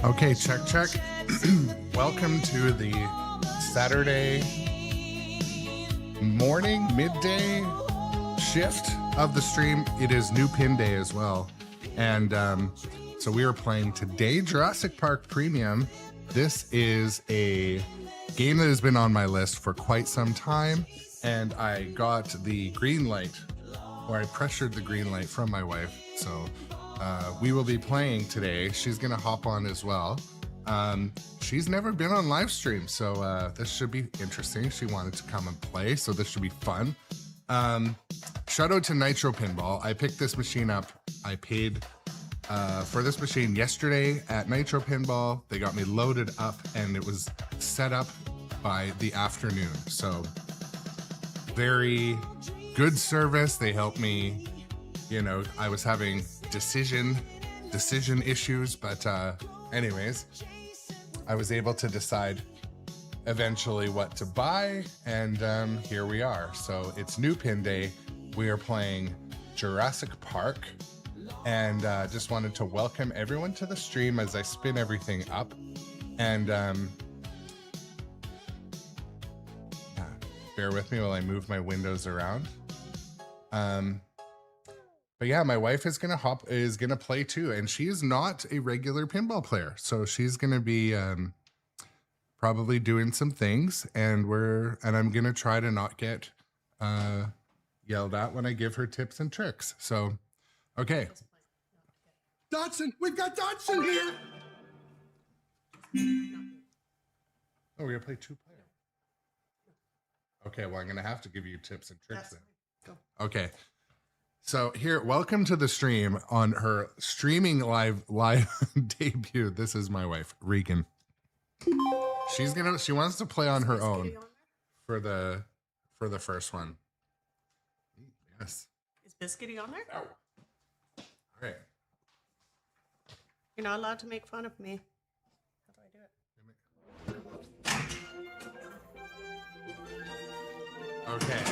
Okay, check, check. Welcome to the Saturday morning, midday shift of the stream. It is new pin day as well. And so we are playing today Jurassic Park Premium. This is a game that has been on my list for quite some time. And I got the green light, or I pressured the green light from my wife. So we will be playing today. She's gonna hop on as well. She's never been on live stream, so this should be interesting. She wanted to come and play, so this should be fun. Shout out to Nitro Pinball. I picked this machine up. I paid for this machine yesterday at Nitro Pinball. They got me loaded up and it was set up by the afternoon. So very good service. They helped me. You know, I was having decision issues, but anyways, I was able to decide eventually what to buy, and here we are. So it's new pin day. We are playing Jurassic Park, and just wanted to welcome everyone to the stream as I spin everything up. And yeah, bear with me while I move my windows around. But yeah, my wife is gonna play too, and she is not a regular pinball player, so she's gonna be probably doing some things, and I'm gonna try to not get yelled at when I give her tips and tricks. So, okay. Dodson, we've got Dodson here. Oh, we're gonna play two player. Okay, well, I'm gonna have to give you tips and tricks then. Okay. So here, welcome to the stream on her streaming live debut. This is my wife, Regan. She wants to play on her own for the first one. Yes. Is Biscuity on there? No. All right. You're not allowed to make fun of me. How do I do it? Okay.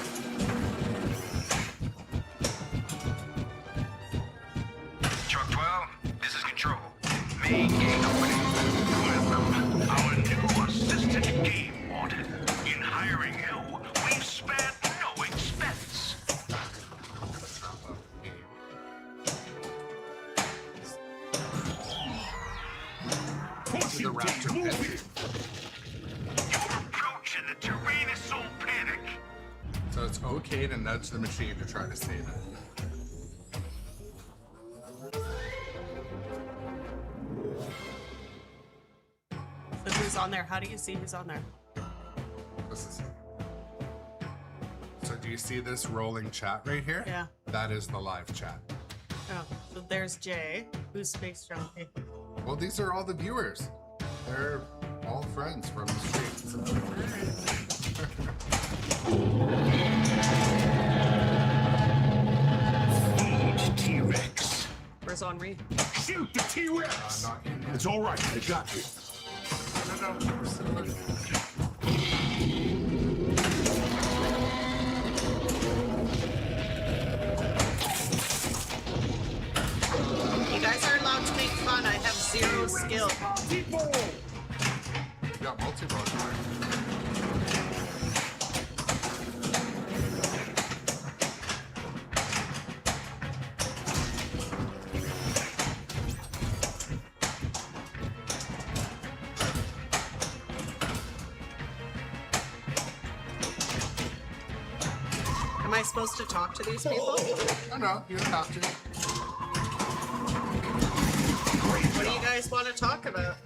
Truck 12, this is Control. Main gate opening. Welcome, our new assistant game warden. In hiring you, we've spared no expense. Push The you, raptor move pet. it. You're approaching the Tyrannosaur panic. So it's okay to nudge the machine to try to save it. So who's on there? How do you see who's on there? So do you see this rolling chat right here? Yeah. That is the live chat. Oh, so there's Jay. Who's Space Junkie? Well, these are all the viewers. They're all friends from the stream. Feed T-Rex. Where's Henri? Shoot the T-Rex. Not in It's all right. I got you. You guys are allowed to make fun. I have zero skill. People. You got multi-mode here. Am I supposed to talk to these people? Oh no, you don't have to. What do you guys want to talk about?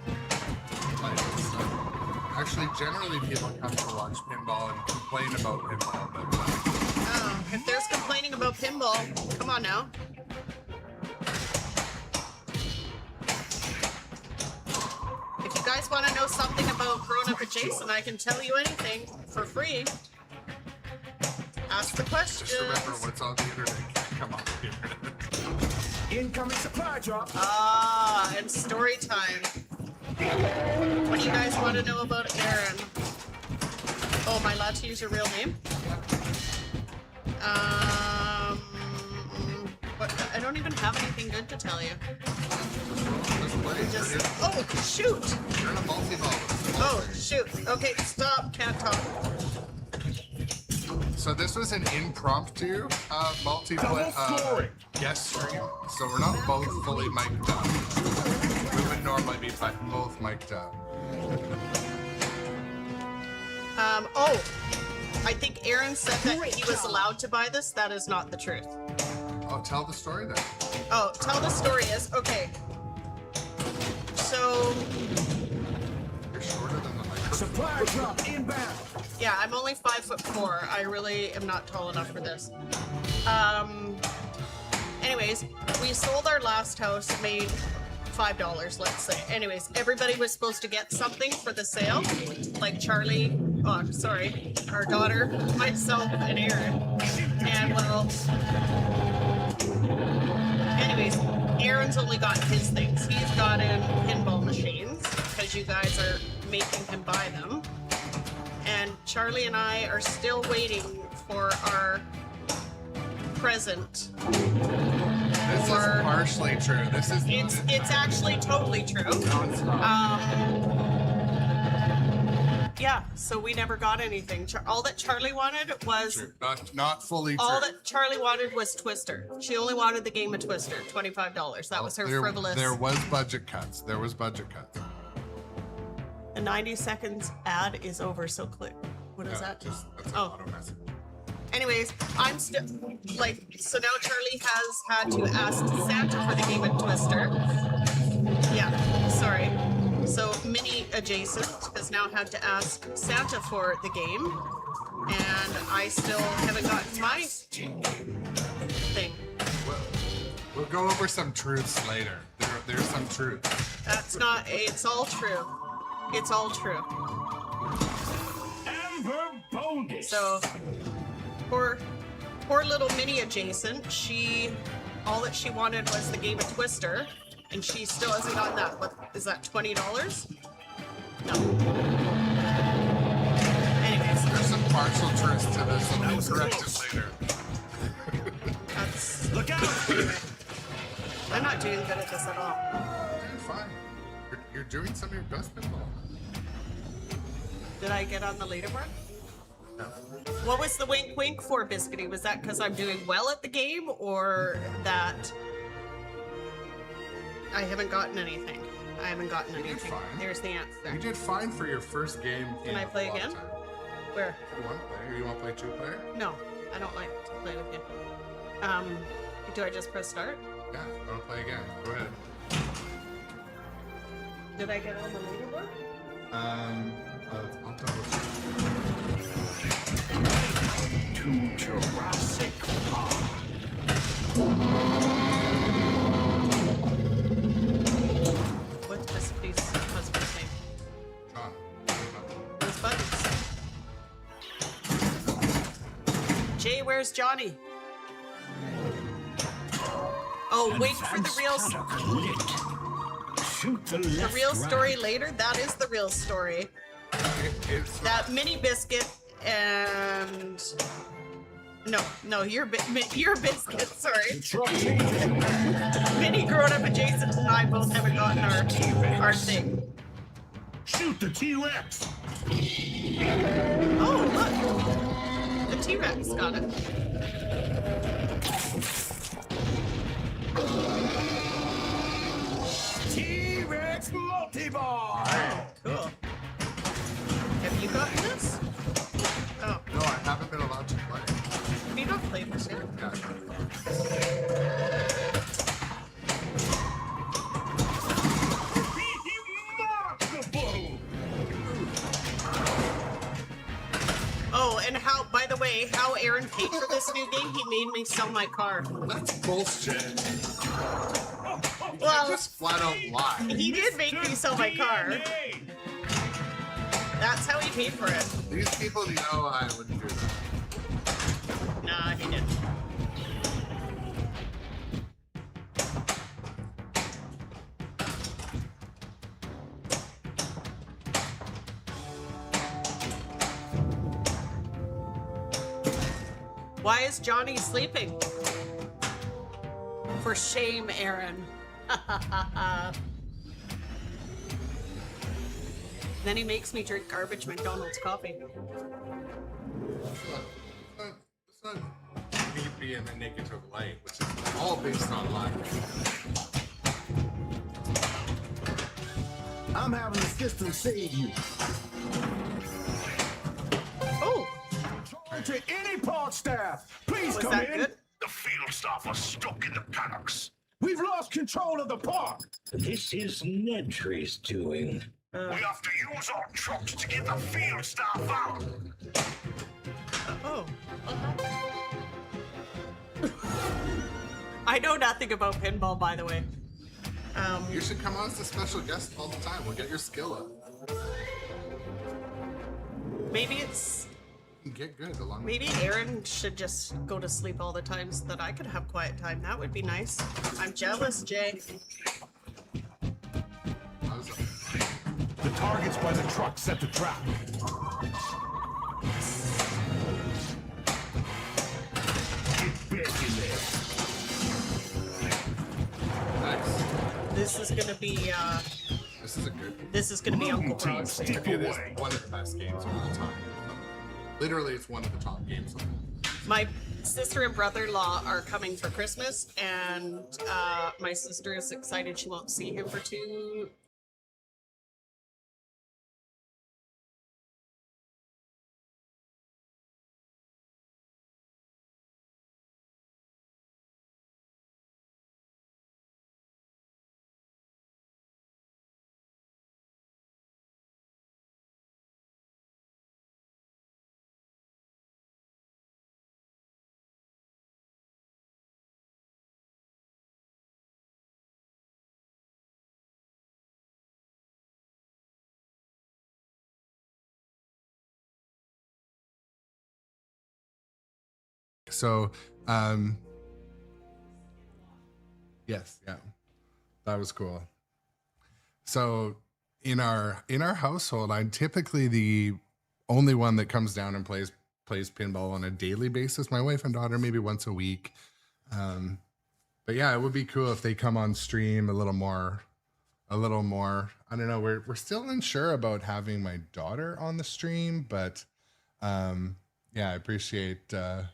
Actually, generally people come to watch pinball and complain about pinball, but Oh, if there's complaining about pinball, come on now. If you guys want to know something about Grown Up Adjacent, I can tell you anything for free. Ask the questions. just remember what's on the internet can't come off the internet. Incoming supply drop. Ah, and story time. What do you guys want to know about Aaron? Oh, am I allowed to use your real name? What? I don't don't even have anything good to tell you. Let's play. Just oh shoot! You're in a multi-ball. Oh shoot! Okay, stop. Can't talk. So this was an impromptu multiplayer guest stream. So we're not both fully mic'd up. We would normally be both mic'd up. Oh, I think Aaron said that he was allowed to buy this. That is not the truth. Oh, tell the story then. Oh, tell the story is okay. So You're shorter than the microphone. Supply drop inbound. yeah, I'm only 5'4". I really am not tall enough for this. Anyways, we sold our last house, made $5, let's say. Anyways, everybody was supposed to get something for the sale, like Charlie. Oh, sorry, our daughter, myself, and Aaron. And well, anyways, Aaron's only got his things. He's got in pinball machines because you guys are making him buy them. And Charlie and I are still waiting for our present. This is partially true. This is. It's actually totally true. No, it's not. Yeah, so we never got anything. All that Charlie wanted was True. Not fully true. all that Charlie wanted was Twister. She only wanted the game of Twister, $25. That was her frivolous. There was budget cuts. There was budget cuts. The 90 seconds ad is over, so click. What is Yeah, that? That's an Oh. auto message. Anyways, I'm still like, so now Charlie has had to ask Santa for the game of Twister. Yeah, sorry. So Mini Adjacent has now had to ask Santa for the game, and I still haven't gotten my thing. We'll go over some truths later. There's some truth. That's not. It's all true. It's all true. Amber bonus. So, poor little Mini Adjacent. All that she wanted was the game of Twister, and she still hasn't gotten that. What is that? $20? No. Anyways, There's some partial truths to this. And we'll correct it later. that's. Look out. I'm not doing good at this at all. You're doing fine. You're doing some of your best pinball. Did I get on the leaderboard? No. What was the wink wink for, Biscuity? Was that because I'm doing well at the game, or that I haven't gotten anything? I haven't gotten You did anything. fine. There's the answer. You did fine for your first game. Can I play again? Where? You want to play? Or you want to play two-player? No, I don't like to play with you. Do I just press start? Yeah, I want to play again. Go ahead. Did I get on the leaderboard? I'll double check. To Jurassic Park. What's Biscuity's husband's name? John. Where's Buttons? Jay, where's Johnny? Oh, wait for the real. Shoot the The real story later? That is the real story. It's That mini biscuit and no, you're biscuit. Sorry, Mini grown up adjacent and I both haven't gotten our thing. Shoot the T-Rex. Oh look, the T-Rex got it. T-Rex multi-ball. Cool. Have you gotten this? Oh, No, I haven't been allowed to play. have you not played this yet? Yeah. Remarkable. Oh, and by the way, how Aaron paid for this new game, he made me sell my car. That's bullshit. Well, Just flat out lie. he did make me sell my car. That's how he paid for it. These people know I wouldn't do that. Nah, he didn't. Why is Johnny sleeping? For shame, Aaron. Then he makes me drink garbage McDonald's coffee. It's not creepy and the negative light, which is all based on luck. I'm having the system save you. Oh, To any park staff, please was come that in. good? The field staff are stuck in the paddocks. We've lost control of the park. This is Nedry's doing. We have to use our trucks to get the field staff out. Oh. I know nothing about pinball, by the way. You should come on as a special guest all the time. We'll get your skill up. Maybe it's... You can get good along Maybe Aaron should just go to sleep all the time so that I could have quiet time. That would be nice. I'm jealous, Jay. The targets by the truck set the trap. Get back in there. Nice. This is gonna be, This is a good. this is gonna be Uncle Brock's Stick favorite. It is away. one of the best games of all time. Literally, it's one of the top games of all time. My sister and brother-in-law are coming for Christmas, and my sister is excited she won't see him for 2So, yes, yeah, that was cool. So in our household, I'm typically the only one that comes down and plays pinball on a daily basis. My wife and daughter maybe once a week. But yeah, it would be cool if they come on stream a little more. I don't know. We're still unsure about having my daughter on the stream, but yeah, I appreciate the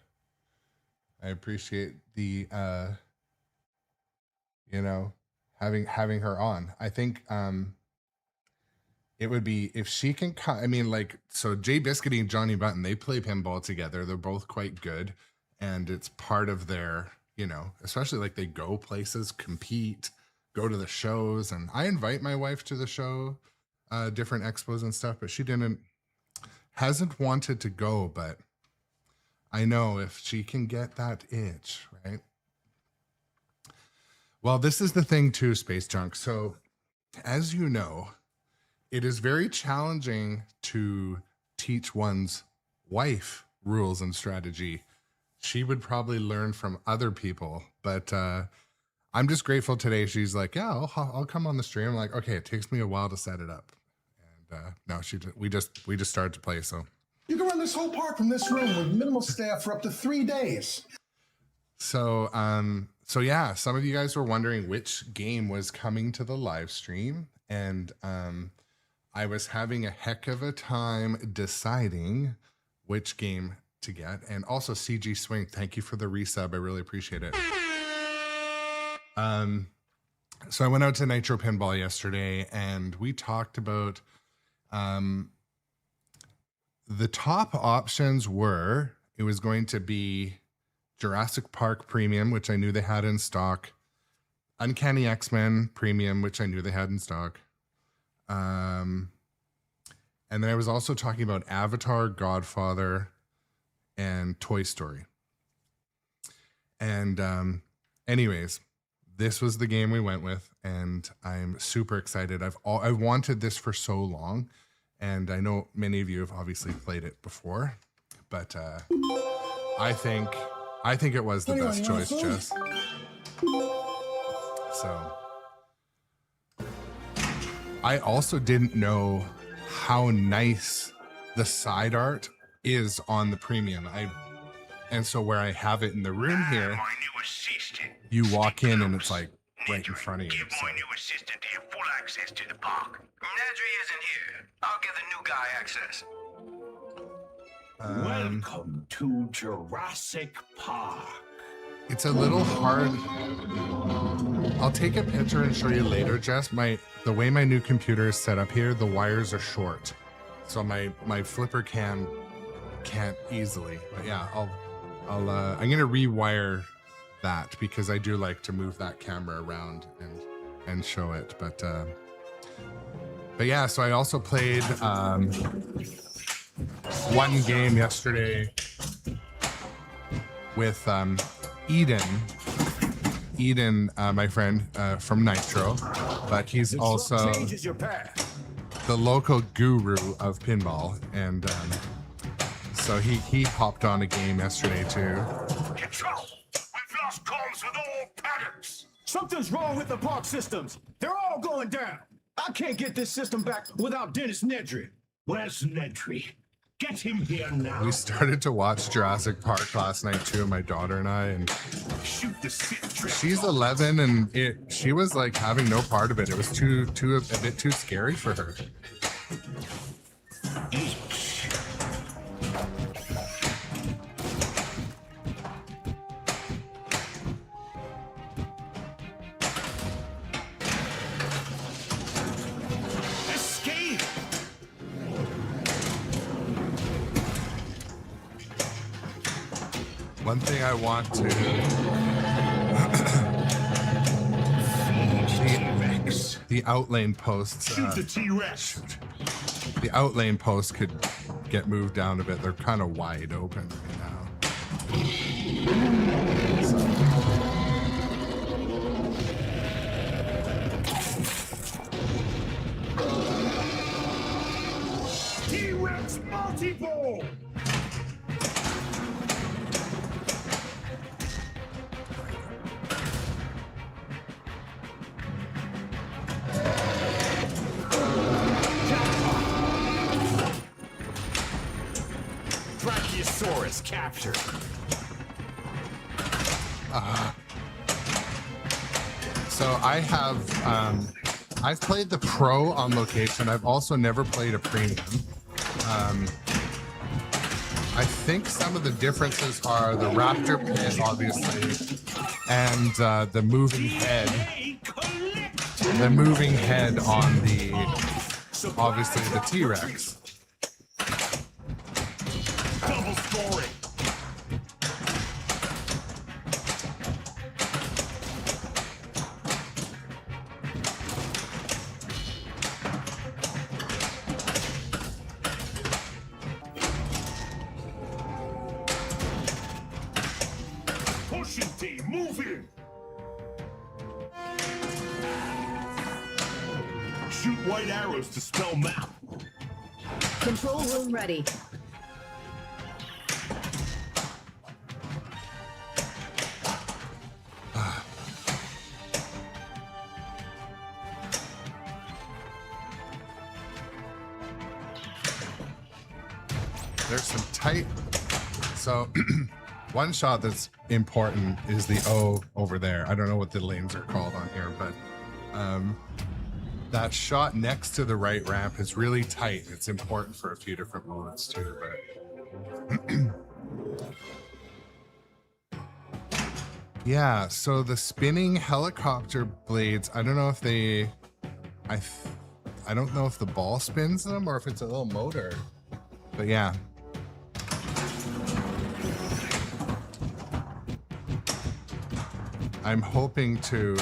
having her on. I think it would be if she can I mean, like, so Jay Biscuity and Johnny Button, they play pinball together. They're both quite good, and it's part of their, especially like they go places, compete, go to the shows. And I invite my wife to the show, different expos and stuff, but she hasn't wanted to go. But I know if she can get that itch, right? Well, this is the thing too, Space Junk. So as you know, it is very challenging to teach one's wife rules and strategy. She would probably learn from other people, but I'm just grateful today. She's like, yeah, I'll come on the stream. I'm like, okay, it takes me a while to set it up. And no, we just started to play. So You can run this whole park from this room with minimal staff for up to 3 days. So yeah, some of you guys were wondering which game was coming to the live stream, and I was having a heck of a time deciding which game to get. And also CG Swing, thank you for the resub. I really appreciate it. So I went out to Nitro Pinball yesterday, and we talked about the top options were, it was going to be Jurassic Park Premium, which I knew they had in stock, Uncanny X-Men Premium, which I knew they had in stock. And then I was also talking about Avatar, Godfather, and Toy Story. And anyways, this was the game we went with, and I'm super excited. I've wanted this for so long, and I know many of you have obviously played it before, but I think it was the best choice, Jess. So I also didn't know how nice the side art is on the premium. And so where I have it in the room here, My new assistant. you walk in and it's like right in front of you. Give So. my new assistant here full access to the park. Nedry isn't here. I'll give the new guy access. Welcome to Jurassic Park. It's a little hard. I'll take a picture and show you later, Jess. The way my new computer is set up here, the wires are short, so my flipper can't easily. But yeah, I'm gonna rewire that because I do like to move that camera around and show it. But yeah, so I also played one game yesterday with Eden, my friend from Nitro, but he's also the local guru of pinball, and so he hopped on a game yesterday too. Control! We've lost comms with all paddocks! Something's wrong with the park systems. They're all going down. I can't get this system back without Dennis Nedry. Where's Nedry? Get him here now. We started to watch Jurassic Park last night too, my daughter and I, and Shoot the sick trick. she's 11 and she was like having no part of it. It was a bit too scary for her. Escape! One thing I want to T-Rex. the outlane posts. Shoot the T-Rex. The outlane posts could get moved down a bit. They're kind of wide open right now. T-Rex multi-ball. Brachiosaurus captured. So I have, I've played the Pro on location. I've also never played a Premium. I think some of the differences are the Raptor pin, obviously, and the moving head. The moving head on the, obviously, the T-Rex. Double scoring. Pushing team, move in. Shoot white arrows to spell map. Control room ready. There's some tight. So one shot that's important is the O over there. I don't know what the lanes are called on here, but that shot next to the right ramp is really tight. It's important for a few different moments too. But yeah, so the spinning helicopter blades, I don't know if they, I don't know if the ball spins them or if it's a little motor, but yeah. I'm hoping to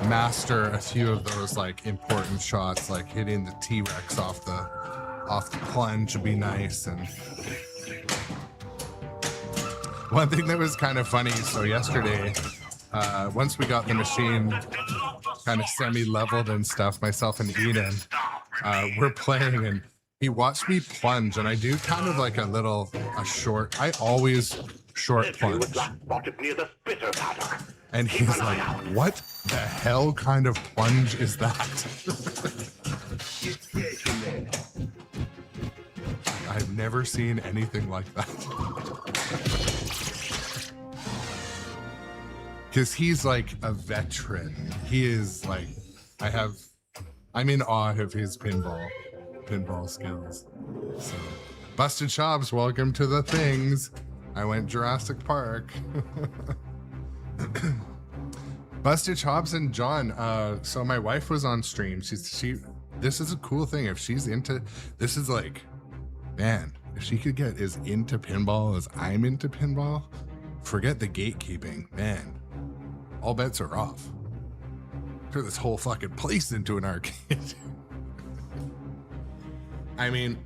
master a few of those like important shots, like hitting the T-Rex off the plunge would be nice. And one thing that was kind of funny, so yesterday, once we got the machine kind of semi-leveled and stuff, myself and Eden, we're playing and he watched me plunge, and I do kind of like a short, I always short plunge. And he's like, what the hell kind of plunge is that? I've never seen anything like that. because he's like a veteran. He is like, I'm in awe of his pinball skills. So, Busted Shops, welcome to the things. I went Jurassic Park. Busted Chops and John. So my wife was on stream. This is a cool thing. If she's into, this is like, man, if she could get as into pinball as I'm into pinball, forget the gatekeeping, man. All bets are off. Turn this whole fucking place into an arcade. I mean,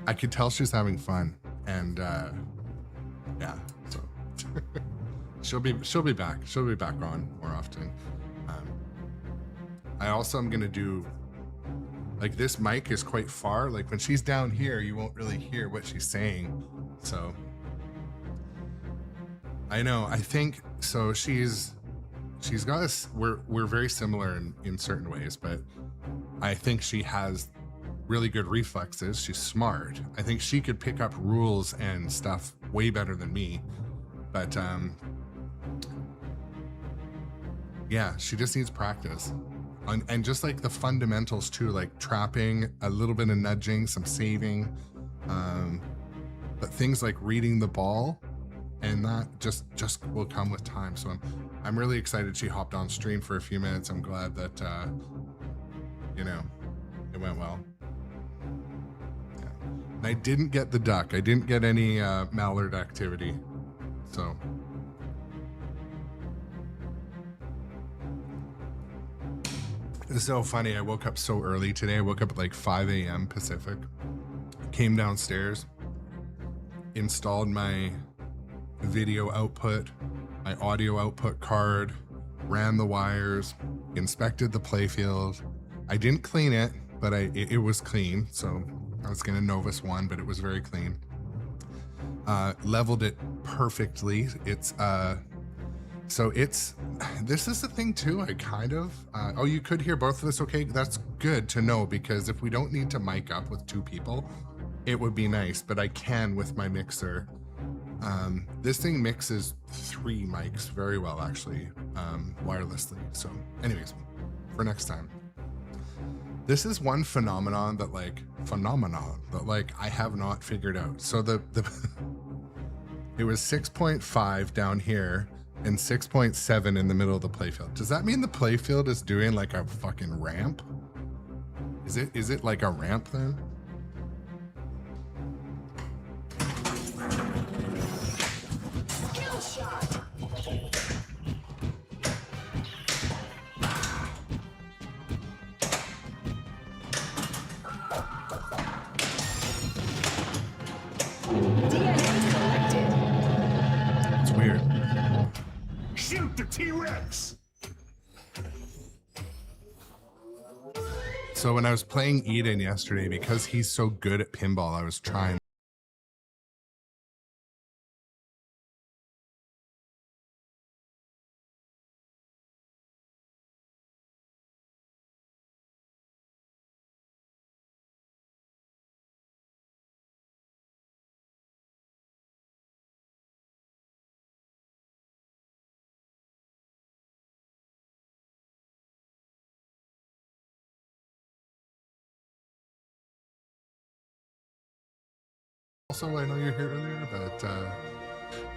I could tell she's having fun, and yeah, so she'll be back. She'll be back on more often. I also am gonna do, like, this mic is quite far. Like when she's down here, you won't really hear what she's saying. So I know. I think so. She's got us. We're very similar in certain ways, but I think she has really good reflexes. She's smart. I think she could pick up rules and stuff way better than me. But yeah, she just needs practice. And just like the fundamentals too, like trapping, a little bit of nudging, some saving, but things like reading the ball, and that just will come with time. So I'm really excited she hopped on stream for a few minutes. I'm glad that you know, it went well. Yeah. And I didn't get the duck. I didn't get any mallard activity. So it's so funny. I woke up so early today. I woke up at like 5 a.m. Pacific, came downstairs, installed my video output, my audio output card, ran the wires, inspected the playfield. I didn't clean it, but it was clean. So I was gonna Novus one, but it was very clean. Leveled it perfectly. So this is the thing too, I kind of, oh, you could hear both of us okay? That's good to know, because if we don't need to mic up with 2 people, it would be nice, but I can with my mixer. This thing mixes 3 mics very well, actually, wirelessly. So anyways, for next time. This is one phenomenon that I have not figured out. So it was 6.5 down here, and 6.7 in the middle of the playfield. Does that mean the playfield is doing like a fucking ramp? Is it like a ramp then? Kill shot. DNA collected. It's weird. Shoot the T-Rex! So when I was playing Eden yesterday, because he's so good at pinball, I was trying. Also, I know you're here earlier, but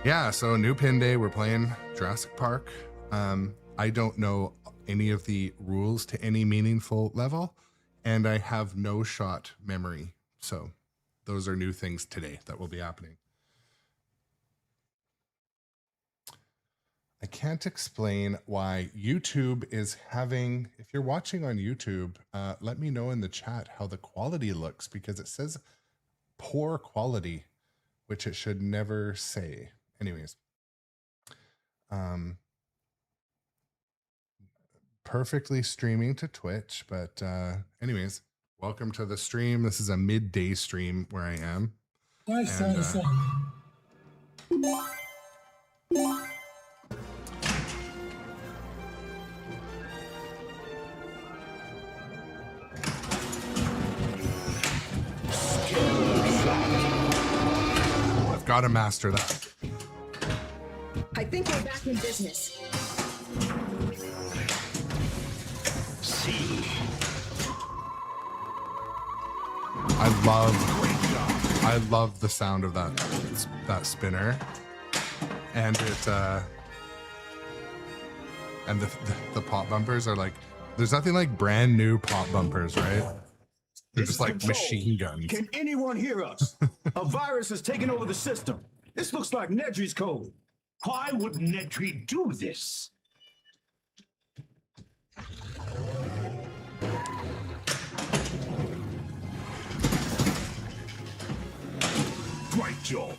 yeah, so new pin day, we're playing Jurassic Park. I don't know any of the rules to any meaningful level, and I have no shot memory. So those are new things today that will be happening. I can't explain why YouTube is having, if you're watching on YouTube, let me know in the chat how the quality looks, because it says poor quality, which it should never say. Anyways, perfectly streaming to Twitch, but anyways, welcome to the stream. This is a midday stream where I am. Nice, And, I've got to master that. I think we're back in business. love the sound of that spinner, and it and the pop bumpers are like, there's nothing like brand new pop bumpers, right? They're just like machine guns. Can anyone hear us? A virus has taken over the system. This looks like Nedry's code. Why would Nedry do this? Great job.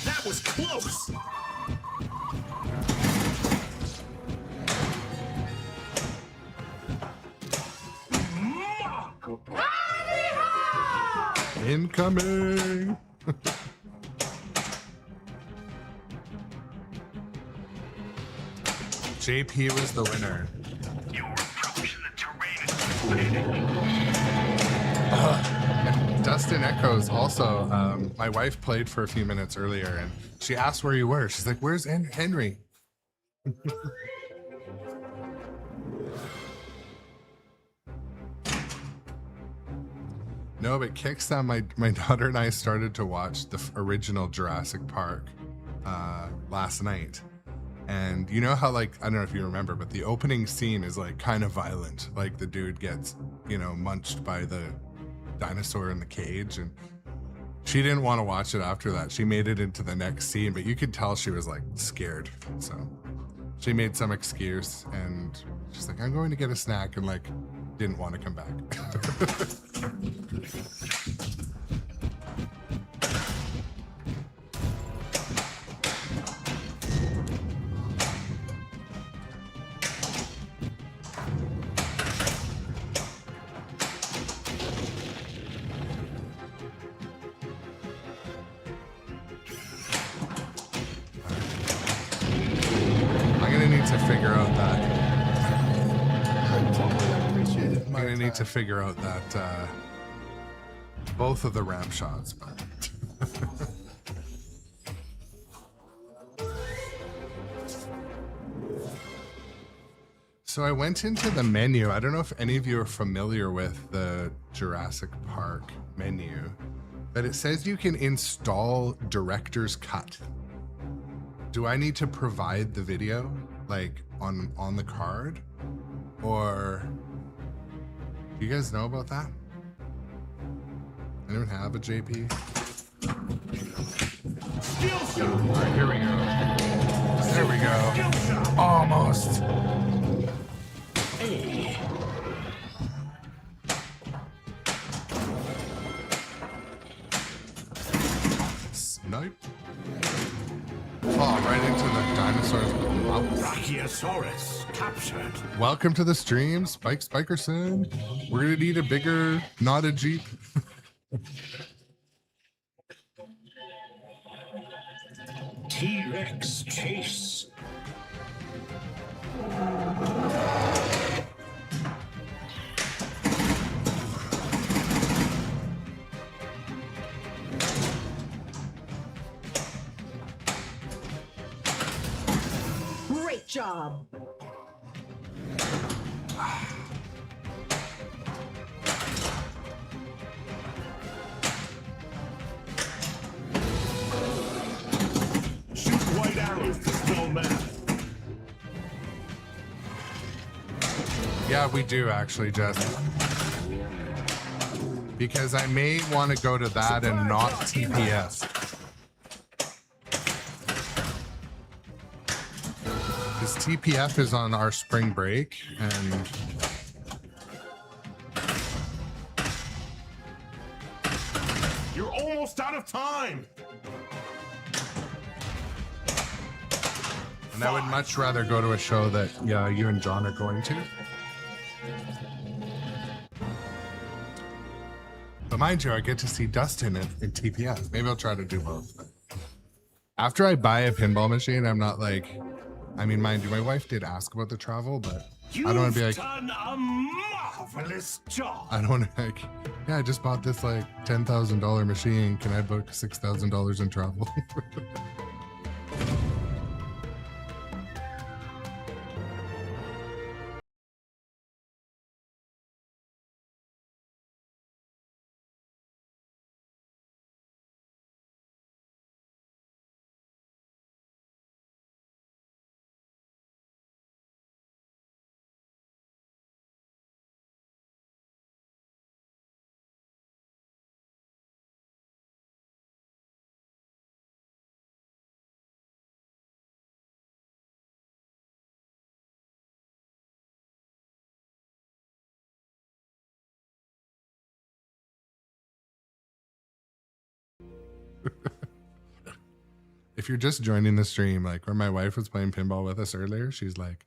That was close. Incoming. JP was the winner. Your approach to the terrain is pathetic. Dustin Echoes also. My wife played for a few minutes earlier, and she asked where you were. She's like, "Where's Henry?" No, but Kickstand, my daughter and I started to watch the original Jurassic Park last night. And you know how, like, I don't know if you remember, but the opening scene is like kind of violent. Like the dude gets, munched by the dinosaur in the cage, and she didn't want to watch it after that. She made it into the next scene, but you could tell she was like scared. So she made some excuse and she's like, "I'm going to get a snack," and like didn't want to come back. To figure out that both of the ramp shots, but so I went into the menu. I don't know if any of you are familiar with the Jurassic Park menu, but it says you can install Director's Cut. Do I need to provide the video like on the card, or do you guys know about that? Anyone have a JP? All right, here we go. There we go. Almost. Hey. Snipe. Fall right into the dinosaur's mouth. Brachiosaurus captured. Welcome to the stream, Spike Spikerson. We're gonna need a bigger, not a Jeep. T-Rex chase. Great job. Shoot white arrows to spell math. Yeah, we do actually, Jess. Because I may want to go to that and not TPS. Because TPF is on our spring break, and You're almost out of time. and I would much rather go to a show that you and John are going to. But mind you, I get to see Dustin in TPF. Maybe I'll try to do both. After I buy a pinball machine, I'm not like, I mean, mind you, my wife did ask about the travel, but I don't want to be like, Done a marvelous marvelous job. I don't like. Yeah, I just bought this like $10,000 machine. Can I book $6,000 in travel? If you're just joining the stream, like when my wife was playing pinball with us earlier, she's like,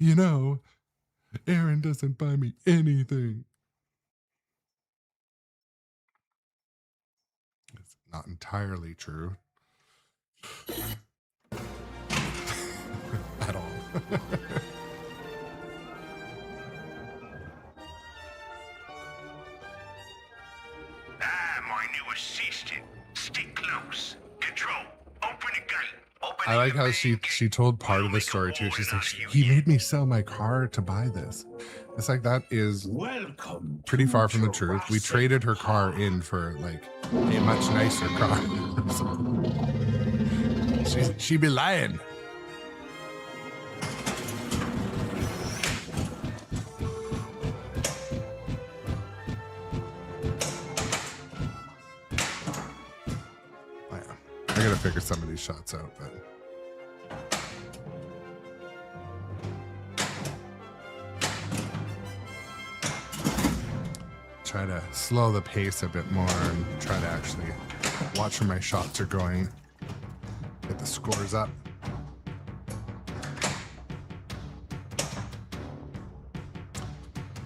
you know, Aaron doesn't buy me anything. It's not entirely true. At all. My new assistant. Stick close. Control. Open the gate. Open I like how she told part of the story too. She's like, he made me sell my car to buy this. It's like, that is Welcome. pretty far from the truth. We traded her car in for like a much nicer car. She be lying. I gotta figure some of these shots out, but try to slow the pace a bit more and try to actually watch where my shots are going. Get the scores up.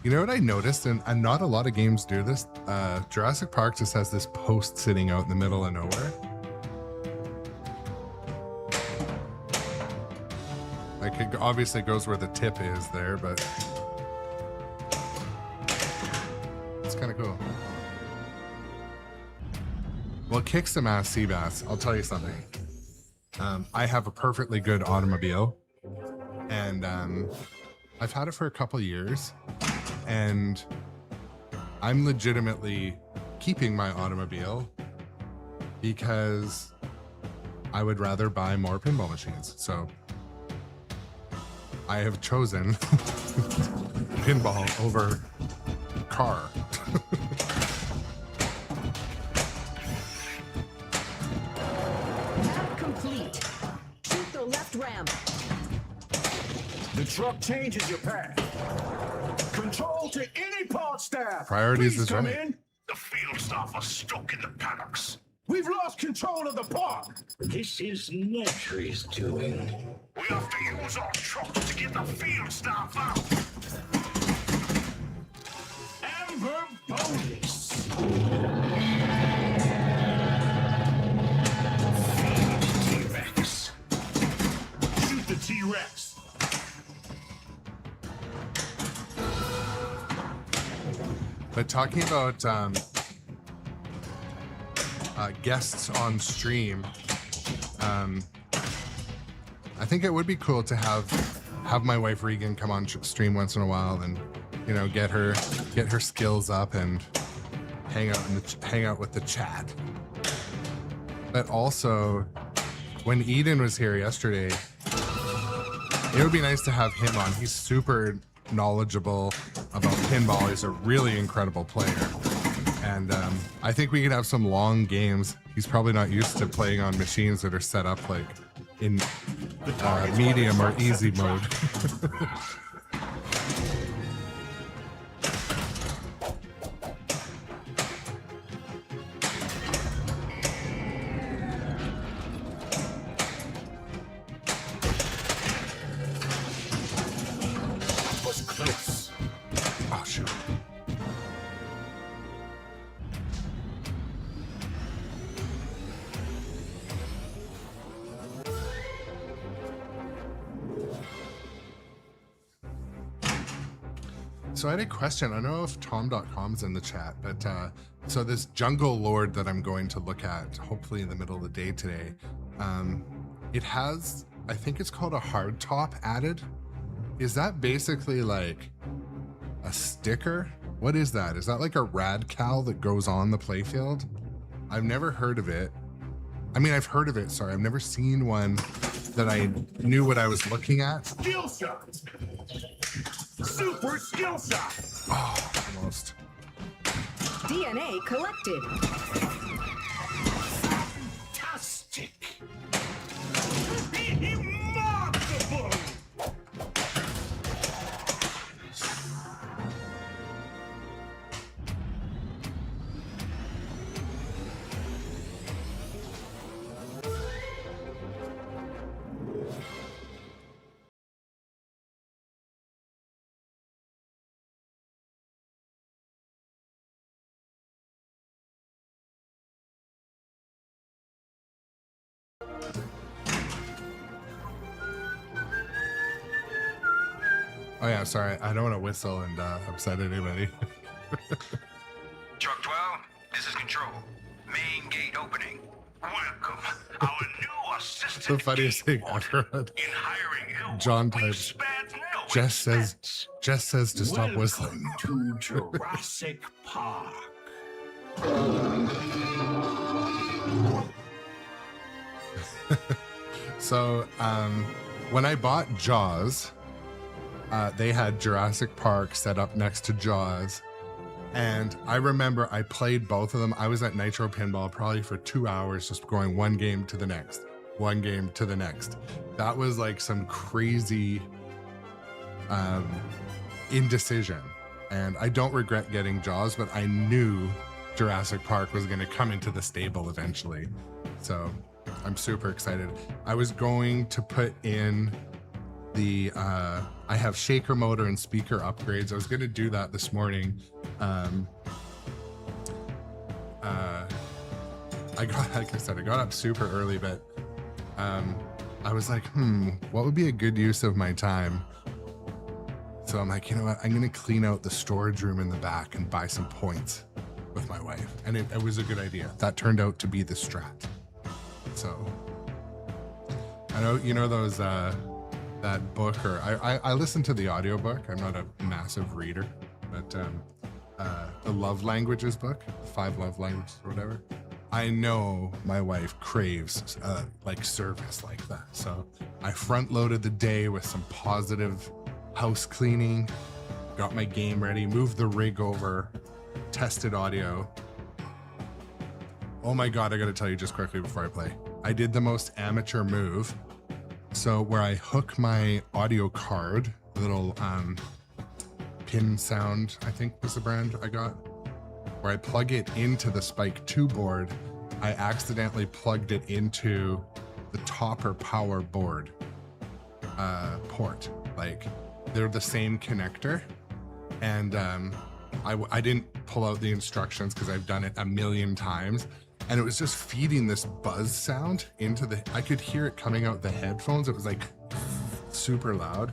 You know what I noticed, and not a lot of games do this, Jurassic Park just has this post sitting out in the middle of nowhere. Like, it obviously goes where the tip is there, but it's kind of cool. Well, kick some ass, Seabass. I'll tell you something. I have a perfectly good automobile, and I've had it for a couple years, and I'm legitimately keeping my automobile because I would rather buy more pinball machines. So I have chosen pinball over car. Map complete. Shoot the left ramp. The truck changes your path. Control to any part staff. Priorities Please is come right. in. The field staff are stuck in the paddocks. We've lost control of the park. This is Nedry's doing. We have to use our trucks to get the field staff out. Amber bonus. T-Rex. Shoot the T-Rex. But talking about guests on stream, I think it would be cool to have my wife Regan come on stream once in a while, and you know, get her skills up and hang out with the chat. But also, when Eden was here yesterday, it would be nice to have him on. He's super knowledgeable about pinball. He's a really incredible player, and I think we could have some long games. He's probably not used to playing on machines that are set up like in medium or easy mode. Was close. Oh shoot. So I had a question. I don't know if Tom.com's in the chat, but so this jungle lord that I'm going to look at, hopefully in the middle of the day today, it has, I think it's called a hard top added. Is that basically like a sticker? What is that? Is that like a rad cal that goes on the playfield? I've never heard of it. I mean, I've heard of it, sorry. I've never seen one that I knew what I was looking at. Skill shot. Super skill shot. Oh, almost. DNA collected. Fantastic. Remarkable. Oh yeah, sorry. I don't want to whistle and upset anybody. Truck 12, this is Control. Main gate opening. Welcome, our new assistant. The funniest thing game ever. warden. In hiring help, John we've types, spared no Jess expense. says to stop whistling. Welcome to Jurassic Park. So when I bought Jaws, they had Jurassic Park set up next to Jaws. And I remember I played both of them. I was at Nitro Pinball probably for 2 hours, just going one game to the next, one game to the next. That was like some crazy indecision. And I don't regret getting Jaws, but I knew Jurassic Park was going to come into the stable eventually. So I'm super excited. I was going to put in the I have shaker motor and speaker upgrades. I was going to do that this morning. I got, like I said, I got up super early, but I was like, what would be a good use of my time? So I'm like, you know what? I'm going to clean out the storage room in the back and buy some points with my wife. And it was a good idea. That turned out to be the strat. So I know, you know, those, that book, or I listened to the audiobook. I'm not a massive reader, but the love languages book, 5 love languages or whatever. I know my wife craves like service like that. So I front loaded the day with some positive house cleaning, got my game ready, moved the rig over, tested audio. Oh my God, I gotta tell you just quickly before I play. I did the most amateur move. So where I hook my audio card, little Pin Sound, I think was the brand I got, where I plug it into the Spike 2 board, I accidentally plugged it into the Topper Power board port. Like, they're the same connector. And I didn't pull out the instructions because I've done it a million times. And it was just feeding this buzz sound into the, I could hear it coming out the headphones. It was like super loud.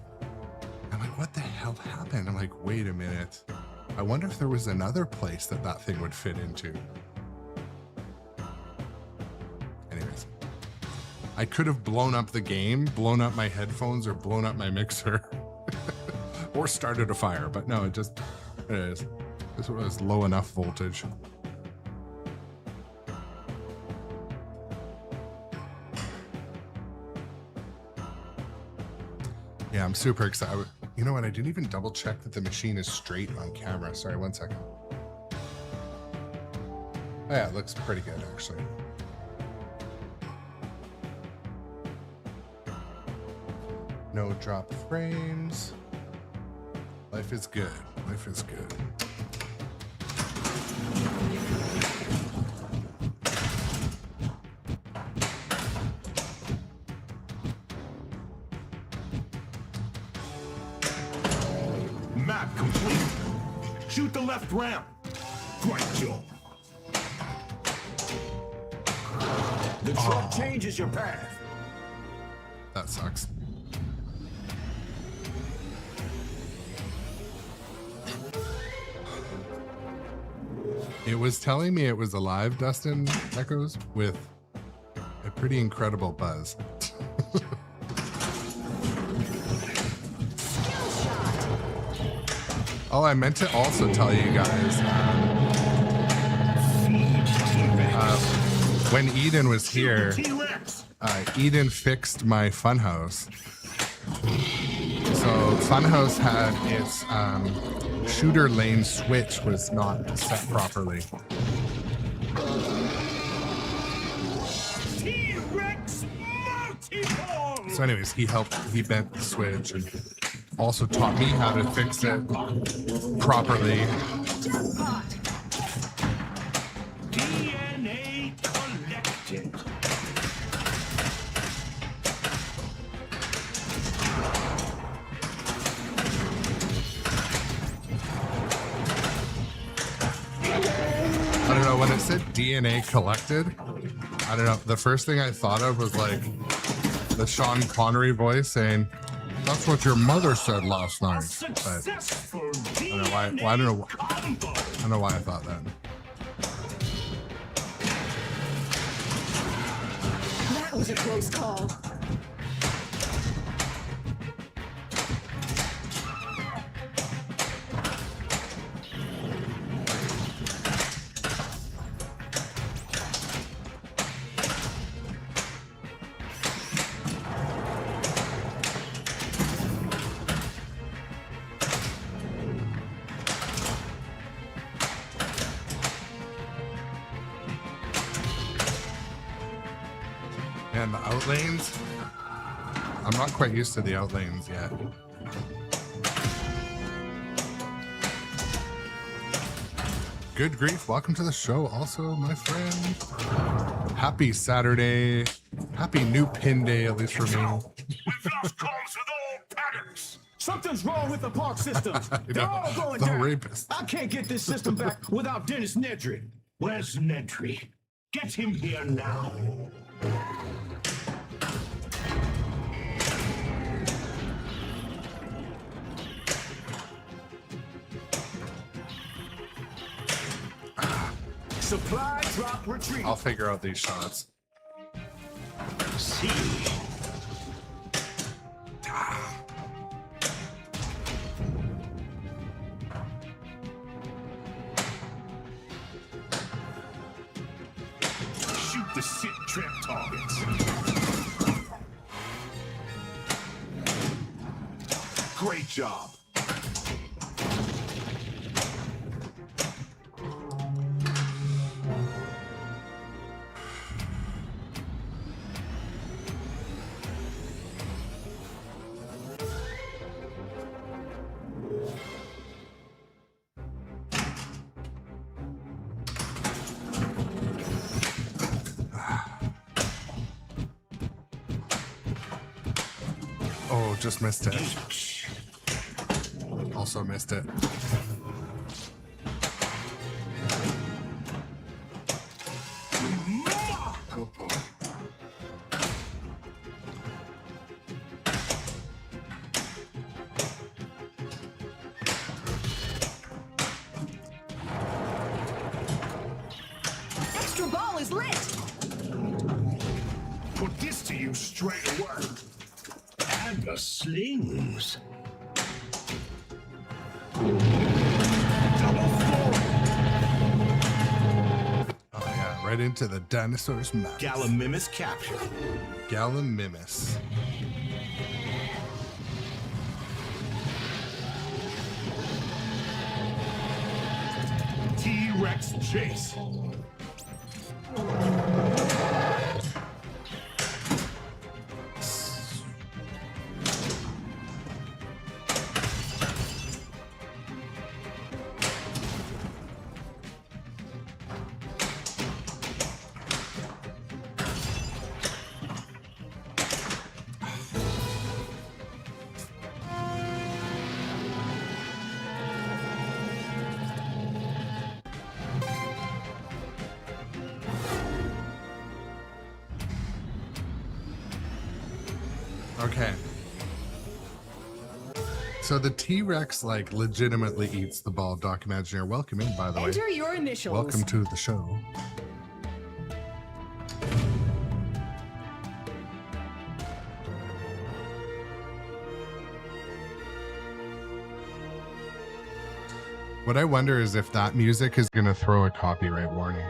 I'm like, what the hell happened? I'm like, wait a minute. I wonder if there was another place that that thing would fit into. Anyways, I could have blown up the game, blown up my headphones, or blown up my mixer, or started a fire. But no, it is. This was low enough voltage. Yeah, I'm super excited. You know what? I didn't even double check that the machine is straight on camera. Sorry, 1 second. Oh yeah, it looks pretty good actually. No drop frames. Life is good. Life is good. Map complete. Shoot the left ramp. Great job. The truck changes your path. That sucks. It was telling me it was alive, Dustin Echoes, with a pretty incredible buzz. Oh, I meant to also tell you guys, when Eden was here, Eden fixed my funhouse. So funhouse had its shooter lane switch was not set properly. So anyways, he bent the switch and also taught me how to fix it properly. DNA collected. I don't know, when it said DNA collected, I don't know, the first thing I thought of was like the Sean Connery voice saying, "That's what your mother said last night." But I don't know why. Well, I don't know why I thought that. That was a close call. And the outlanes, I'm not quite used to the outlanes yet. Good grief, welcome to the show also, my friend. Happy Saturday. Happy new pin day, at least for me. We've lost comms with all patterns. Something's wrong with the park systems. They're all going The down. rapist. I can't get this system back without Dennis Nedry. Where's Nedry? Get him here now. Supply drop retreat. I'll figure out these shots. See. Shoot the sit trap targets. Great job. Oh, just missed it. Also missed it. Extra ball is lit. Put this to you straight away. And the slings. Double four. Oh yeah, right into the dinosaur's mouth. Gallimimus captured. Gallimimus. T-Rex chase. Okay. So the T-Rex like legitimately eats the ball. Documentary. Welcome in, by the way. Enter your initials. Welcome to the show. What I wonder is if that music is going to throw a copyright warning.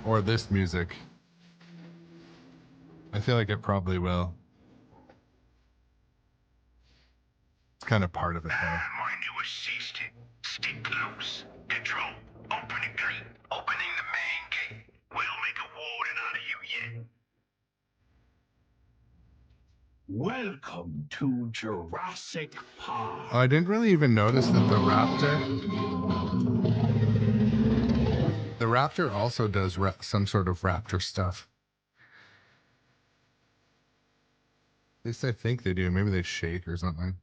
Or this music. I feel like it probably will. It's kind of part of it, though. My new assistant. Stick close. Control. Open the gate. Opening the main gate. We'll make a warden out of you yet. Welcome to Jurassic Park. Oh, I didn't really even notice that the Raptor also does some sort of Raptor stuff. At least I think they do. Maybe they shake or something.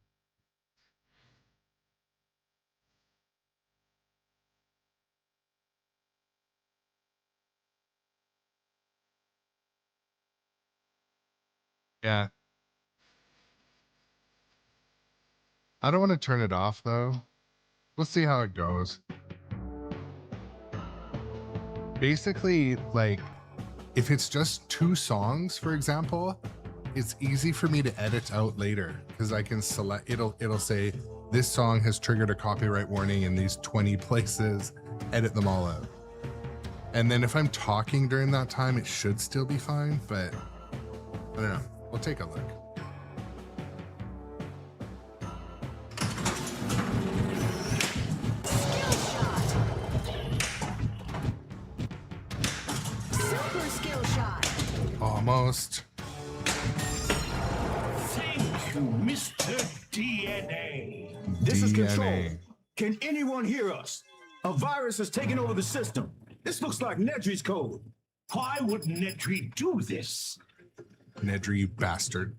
Yeah. I don't want to turn it off though. We'll see how it goes. Basically, like, if it's just 2 songs, for example, it's easy for me to edit out later because I can select, it'll say this song has triggered a copyright warning in these 20 places, edit them all out. And then if I'm talking during that time, it should still be fine, but I don't know. We'll take a look. Super skill shot. Almost. Thank you, Mr. DNA. This is Control. DNA. Can anyone hear us? A virus has taken over the system. This looks like Nedry's code. Why would Nedry do this? Nedry, you bastard.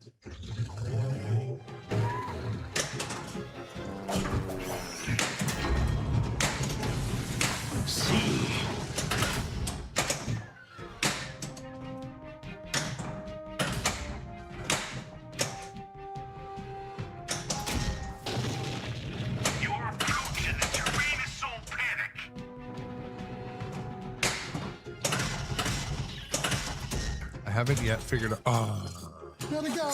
See. You're approaching the Tyrannosaur panic. I haven't yet figured out. Oh. Gotta go.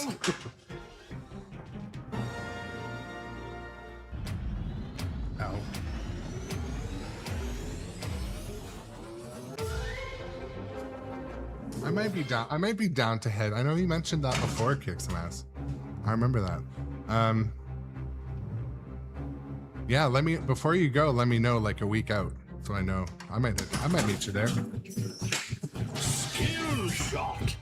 Ow. I might be down to head. I know you mentioned that before, kick some ass. I remember that. Yeah, before you go, let me know like a week out. So I know. I might meet you there. Skill shot.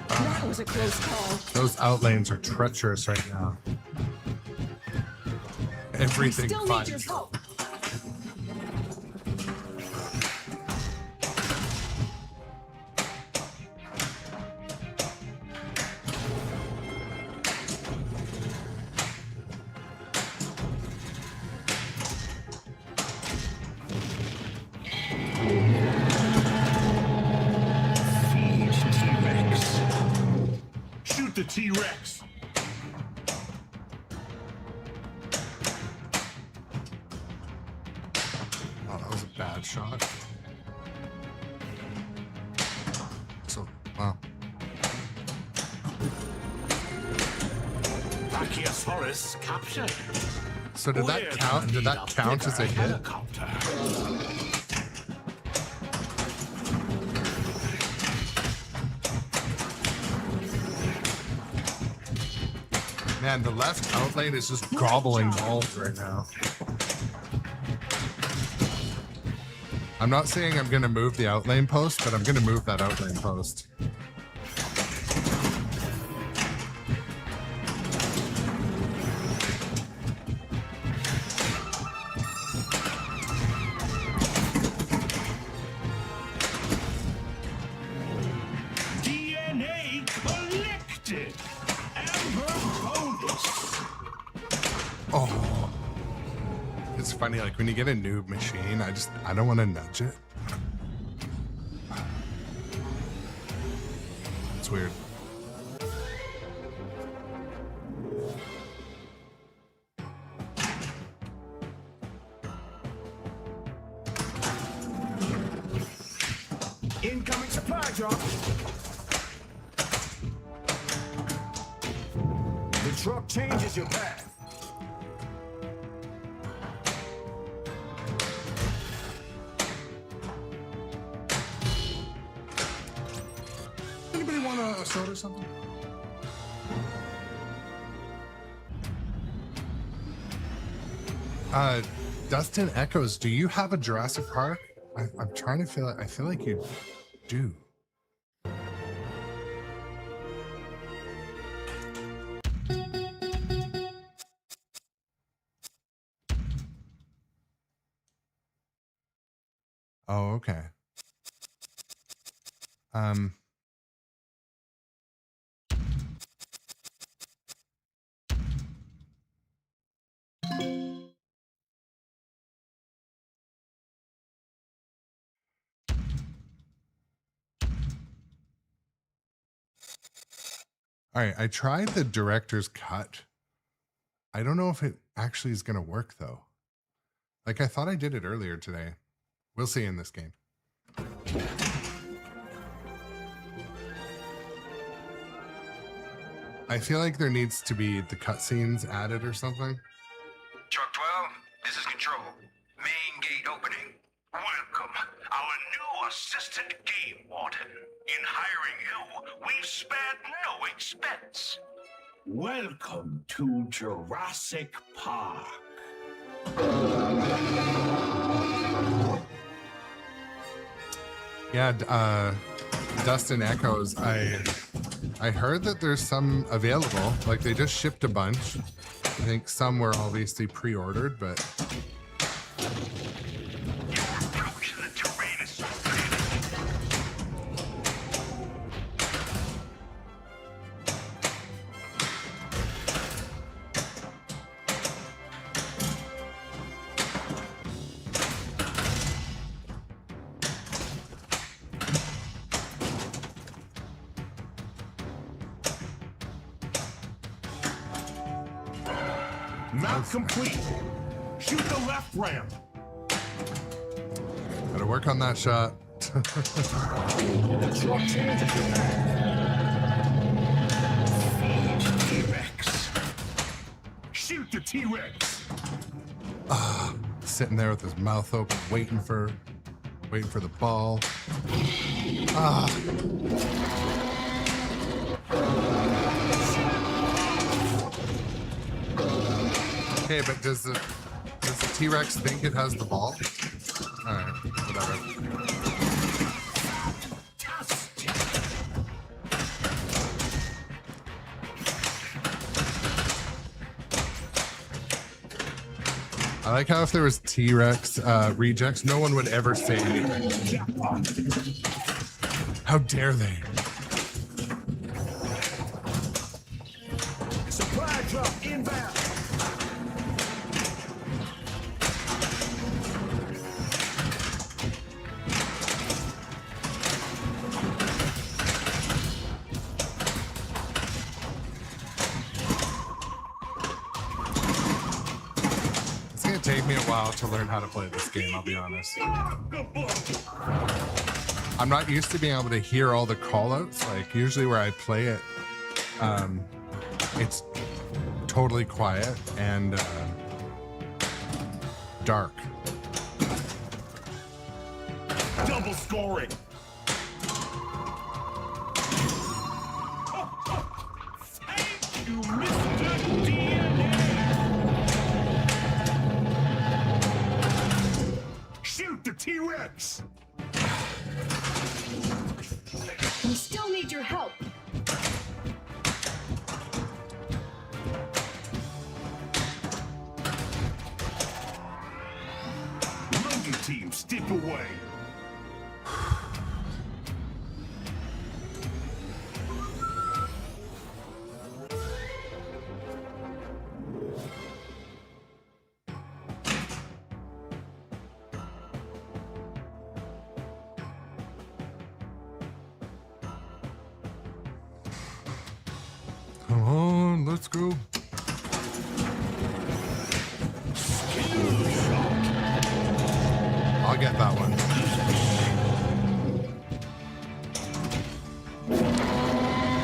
That was a close call. Those outlanes are treacherous right now. Everything Still fine. need your help. Feed T-Rex. Shoot the T-Rex. Oh, that was a bad shot. So, wow. Brachiosaurus captured. So did that count? Did that count as a hit? Helicopter. Man, the left outlane is just gobbling balls right now. I'm not saying I'm gonna move the outlane post, but I'm gonna move that outlane post. DNA Oh, it's funny. Like when you get a new machine, I don't want to nudge it. It's weird. Incoming supply drop. The truck changes your path. Anybody want a soda or something? Dustin Echoes, do you have a Jurassic Park? I'm trying to feel it. I feel like you do. Oh, okay. All right, I tried the director's cut. I don't know if it actually is going to work though. Like I thought I did it earlier today. We'll see in this game. I feel like there needs to be the cutscenes added or something. Truck 12, this is Control. Main gate opening. Welcome, our new assistant game warden. In hiring you, we've spared no expense. Welcome to Jurassic Park. Yeah, Dustin Echoes, I heard that there's some available. Like they just shipped a bunch. I think some were obviously pre-ordered, but Your approach to the terrain is so Map complete. Shoot the left ramp. gotta work on that shot. The truck changes your path. Feed T-Rex. Shoot the T-Rex. Sitting there with his mouth open, waiting for the ball. Okay, but does the T-Rex think it has the ball? All right, whatever. I like how if there was T-Rex rejects, no one would ever say anything. How dare they? Supply drop inbound. It's gonna take me a while to learn how to play this game, I'll be honest. I'm not used to being able to hear all the callouts. Like usually where I play it, it's totally quiet and dark. Double scoring. Thank you, Mr. DNA. Shoot the T-Rex. We still need your help. Logan team, step away. let's go. I'll get that one.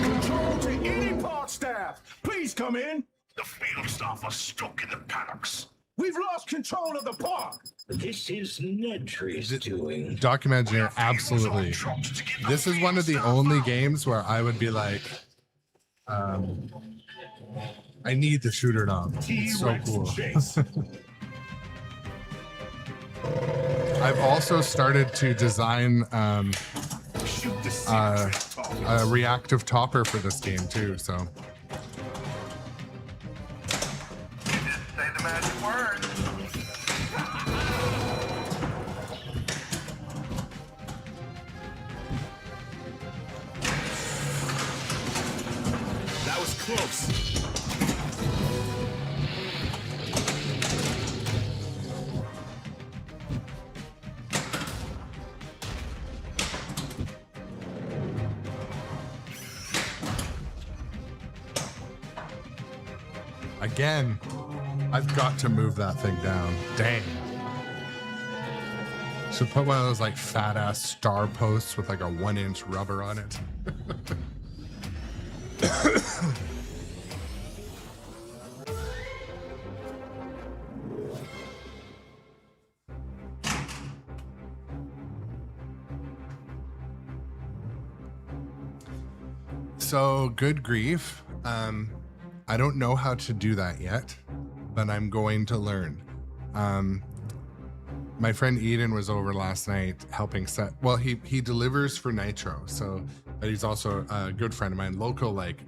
Control to any park staff. Please come in. The field staff are stuck in the paddocks. We've lost control of the park. This is Nedry's doing. Document engineer, absolutely. This is one of the only games where I would be like, I need the shooter knob. It's so cool. I've also started to design a reactive topper for this game too, so. Say the magic word. That was close. Again, I've got to move that thing down. Dang. Should put one of those like fat ass star posts with like a 1-inch rubber on it. So good grief. I don't know how to do that yet, but I'm going to learn. My friend Eden was over last night helping set. Well, he delivers for Nitro, so but he's also a good friend of mine, local like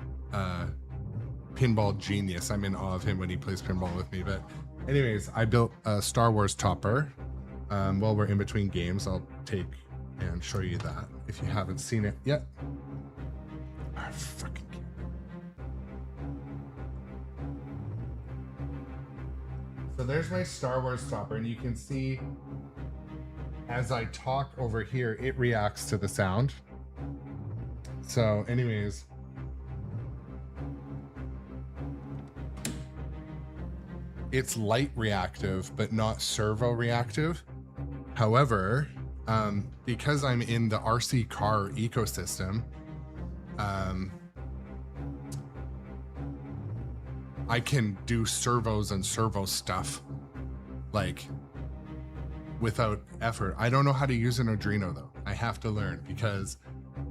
pinball genius. I'm in awe of him when he plays pinball with me. But anyways, I built a Star Wars topper. While we're in between games, I'll take and show you that if you haven't seen it yet. Ah, fucking. So there's my Star Wars topper, and you can see as I talk over here, it reacts to the sound. So anyways, it's light reactive, but not servo reactive. However, because I'm in the RC car ecosystem, I can do servos and servo stuff like without effort. I don't know how to use an Arduino though. I have to learn because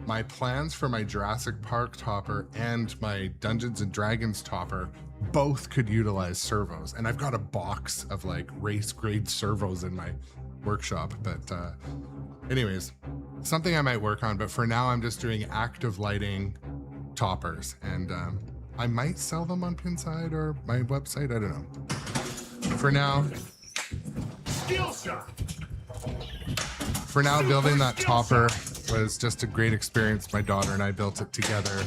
my plans for my Jurassic Park topper and my Dungeons and Dragons topper both could utilize servos. And I've got a box of like race grade servos in my workshop. But anyways, something I might work on. But for now, I'm just doing active lighting toppers. And I might sell them on Pinside or my website. I don't know. For now, Skill shot. for now, building that topper was just a great experience. My daughter and I built it together.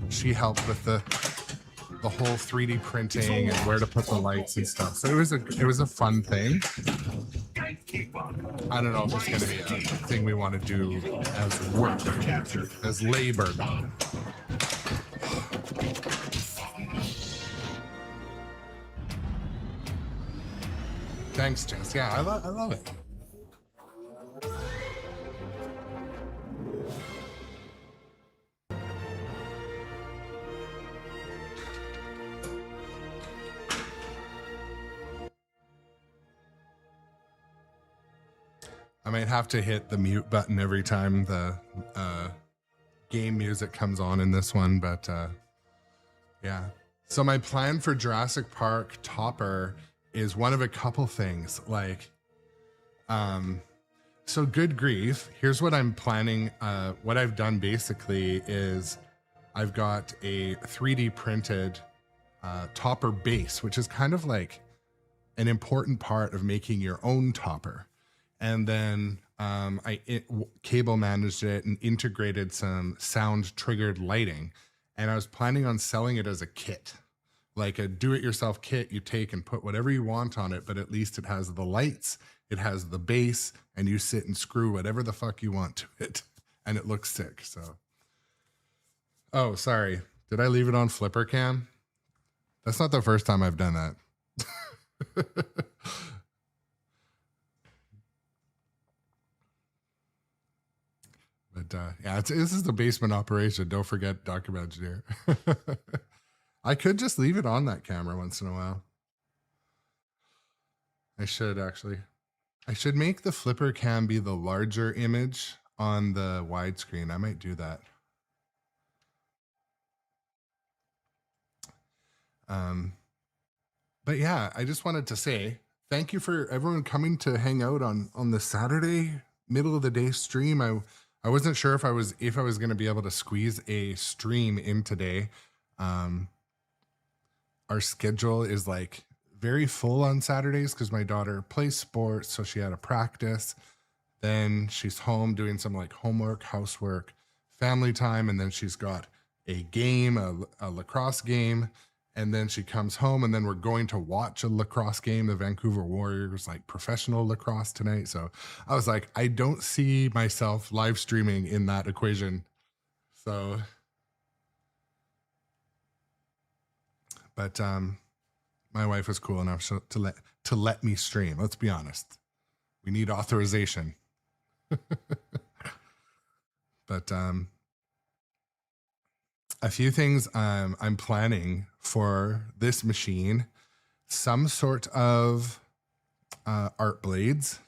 She helped with the whole 3D printing and where to put the lights and stuff. So it was a fun thing. I don't know if it's going to be a thing we want to do as work, as labor. Thanks, Jess. Yeah, I love it. I might have to hit the mute button every time the game music comes on in this one, but yeah. So my plan for Jurassic Park Topper is one of a couple things, like, so good grief. Here's what I'm planning. What I've done basically is I've got a 3D printed topper base, which is kind of like an important part of making your own topper. And then I cable managed it and integrated some sound triggered lighting. And I was planning on selling it as a kit, like a do-it-yourself kit you take and put whatever you want on it, but at least it has the lights, it has the base, and you sit and screw whatever the fuck you want to it, and it looks sick. So, oh, sorry. Did I leave it on flipper cam? That's not the first time I've done that. But yeah, this is the basement operation. Don't forget document engineer. I could just leave it on that camera once in a while. I should actually. I should make the flipper cam be the larger image on the widescreen. I might do that. But yeah, I just wanted to say thank you for everyone coming to hang out on the Saturday middle of the day stream. I wasn't sure if I was going to be able to squeeze a stream in today. Our schedule is like very full on Saturdays because my daughter plays sports, so she had a practice. Then she's home doing some like homework, housework, family time, and then she's got a game, a lacrosse game. And then she comes home, and then we're going to watch a lacrosse game, the Vancouver Warriors, like professional lacrosse tonight. So I was like, I don't see myself live streaming in that equation. So, but my wife was cool enough to let me stream. Let's be honest, we need authorization. But a few things I'm planning for this machine, some sort of art blades,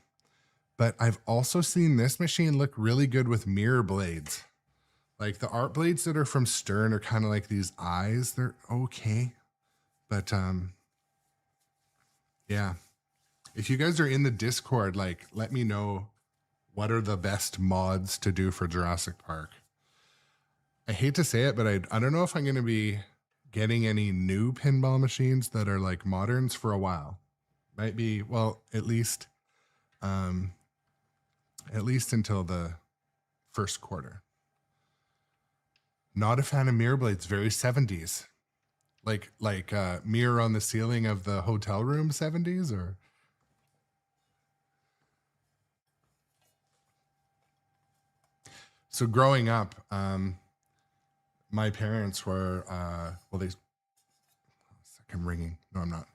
but I've also seen this machine look really good with mirror blades. Like the art blades that are from Stern are kind of like these eyes. They're okay. But yeah, if you guys are in the Discord, like let me know what are the best mods to do for Jurassic Park. I hate to say it, but I don't know if I'm going to be getting any new pinball machines that are like moderns for a while. Might be, well, at least until the first quarter. Not a fan of mirror blades, very 70s. Like mirror on the ceiling of the hotel room 70s or. So growing up, my parents were, I'm ringing. No, I'm not.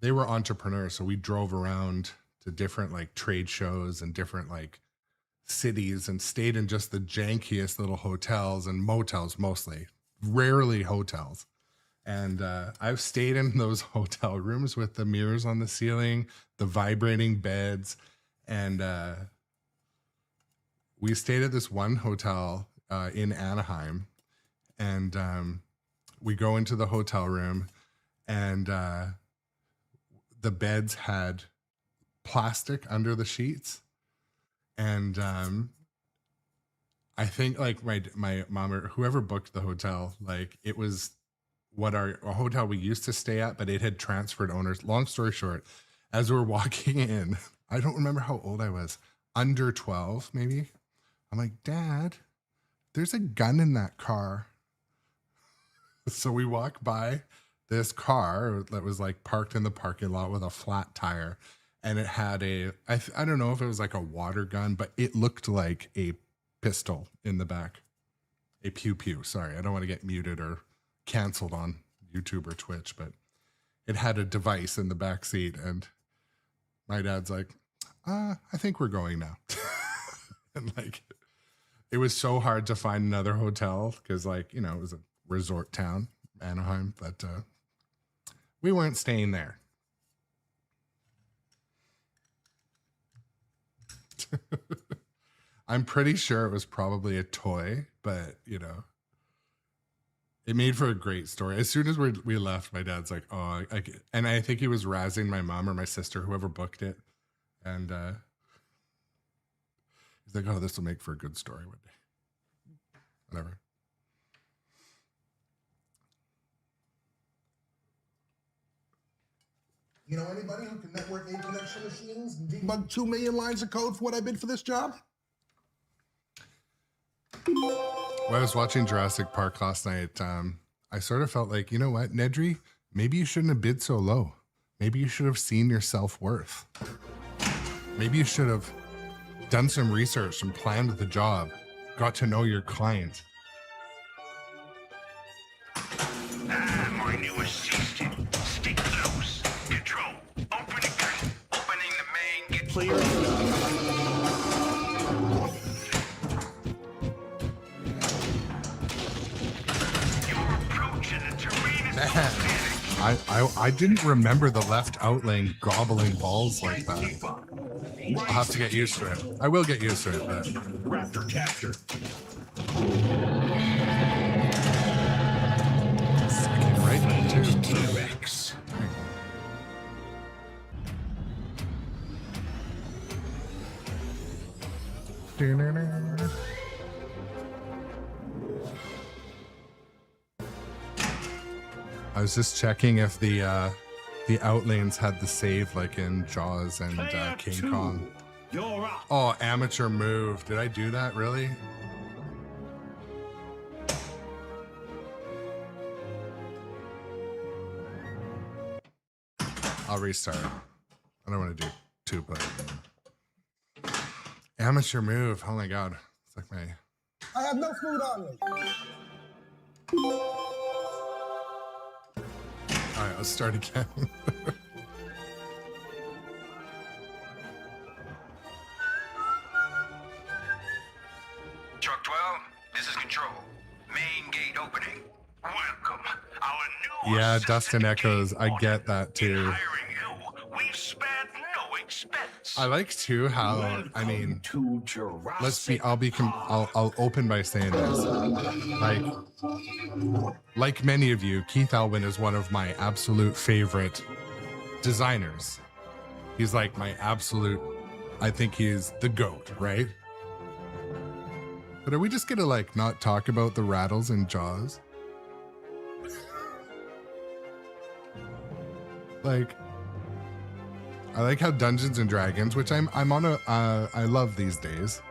They were entrepreneurs. So we drove around to different like trade shows and different like cities and stayed in just the jankiest little hotels and motels, mostly, rarely hotels. And I've stayed in those hotel rooms with the mirrors on the ceiling, the vibrating beds. And we stayed at this one hotel in Anaheim, and we go into the hotel room, and the beds had plastic under the sheets, and I think like my mom or whoever booked the hotel, like it was a hotel we used to stay at, but it had transferred owners. Long story short, as we're walking in, I don't remember how old I was, under 12 maybe. I'm like, Dad, there's a gun in that car. So we walk by this car that was like parked in the parking lot with a flat tire. And it had I don't know if it was like a water gun, but it looked like a pistol in the back. A pew-pew. Sorry, I don't want to get muted or canceled on YouTube or Twitch, but it had a device in the back seat. And my dad's like, I think we're going now. And like, it was so hard to find another hotel because like, you know, it was a resort town, Anaheim, but we weren't staying there. I'm pretty sure it was probably a toy, but you know, it made for a great story. As soon as we left, my dad's like, oh, and I think he was razzing my mom or my sister, whoever booked it. And he's like, oh, this will make for a good story one day. Whatever. You know anybody who can network 8 connection machines and debug 2 million lines of code for what I bid for this job? When I was watching Jurassic Park last night, I sort of felt like, you know what, Nedry, maybe you shouldn't have bid so low. Maybe you should have seen your self-worth. Maybe you should have done some research and planned the job, got to know your client. our new assistant. Stick close. Control. Opening gate. Opening the main gate. Clear. You're approaching the terrain is Man, I didn't remember the left outlane gobbling balls like that. I'll have to get used to it. I will get used to it, but Raptor capture. second right there too. T-Rex. I was just checking if the outlanes had the save like in Jaws and Player King 2. Kong. You're up. Oh, amateur move. Did I do that? Really? I'll restart. I don't want to do two, but amateur move. Oh my god. It's like my I have no food on me. Alright, let's start again. Truck 12, this is Control. Main gate opening. Welcome. Our new Yeah, assistant Dustin Echoes. game I warden. get that In too. hiring you, we've spared no expense. I like too how I mean to Jurassic let's be I'll open by saying this. Like many of you, Keith Elwin is one of my absolute favorite designers. He's like my absolute, I think he's the GOAT, right? But are we just gonna like not talk about the rattles in Jaws? Like, I like how Dungeons and Dragons, which I'm on a, I love these days.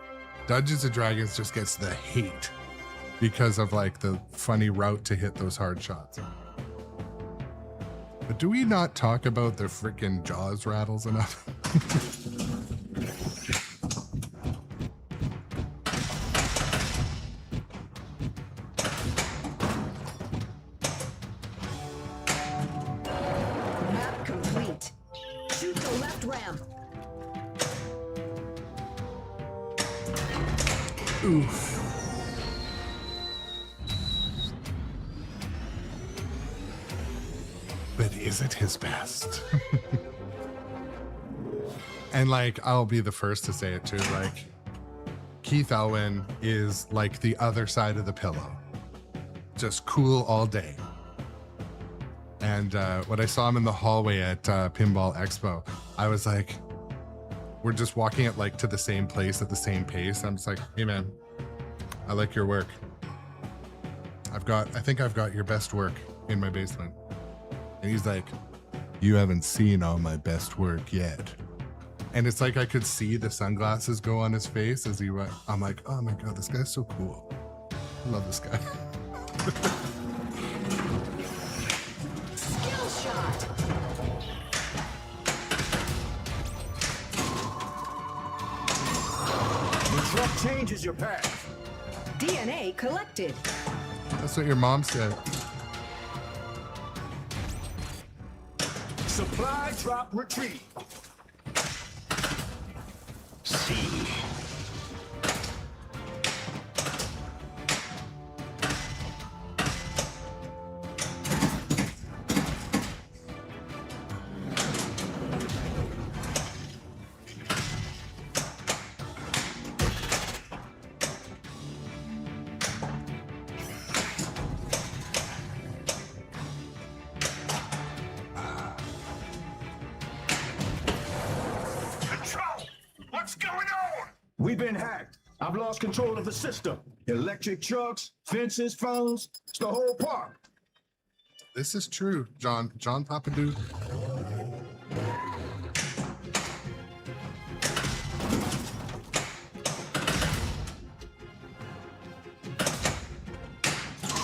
Dungeons and Dragons just gets the hate because of like the funny route to hit those hard shots. But do we not talk about the freaking Jaws rattles enough? Map complete. Shoot the left ramp. Oof. But is it his best? And like, I'll be the first to say it too. Like, Keith Elwin is like the other side of the pillow, just cool all day. And when I saw him in the hallway at Pinball Expo, I was like, we're just walking at like to the same place at the same pace. I'm just like, hey man, I like your work. I think I've got your best work in my basement. And he's like, you haven't seen all my best work yet. And it's like I could see the sunglasses go on his face as he went. I'm like, oh my god, this guy's so cool. I love this guy. Skill shot. The truck changes your path. DNA collected. That's what your mom said. Supply drop retrieve. C. Control, what's going on? We've been hacked. I've lost control of the system. Electric trucks, fences, phones. It's the whole park. This is true, John Papadou.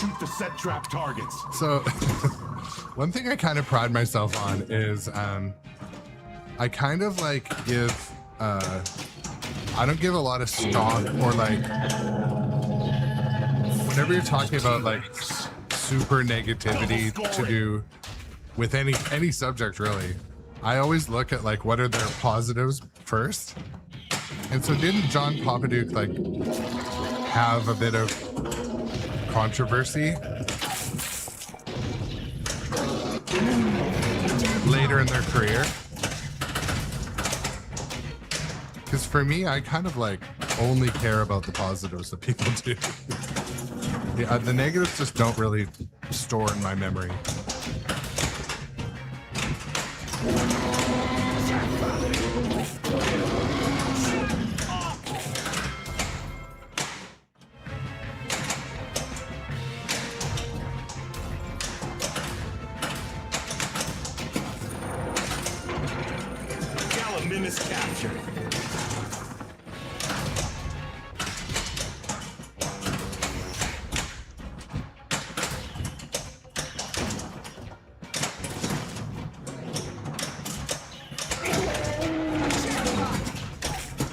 Shoot the set trap targets. So one thing I kind of pride myself on is I kind of like give I don't give a lot of stock or like whenever you're talking about like super negativity to do with any subject really. I always look at like what are their positives first. And so didn't John Papaduke like have a bit of controversy later in their career? Because for me, I kind of like only care about the positives that people do. The negatives just don't really store in my memory. Gallopin is captured.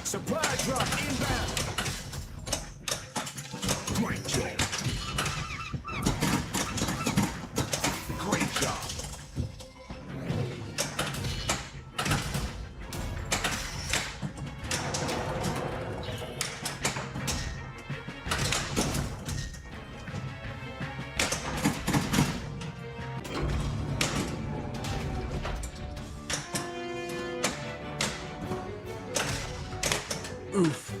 Supply drop inbound. Great job. Great job. Oof.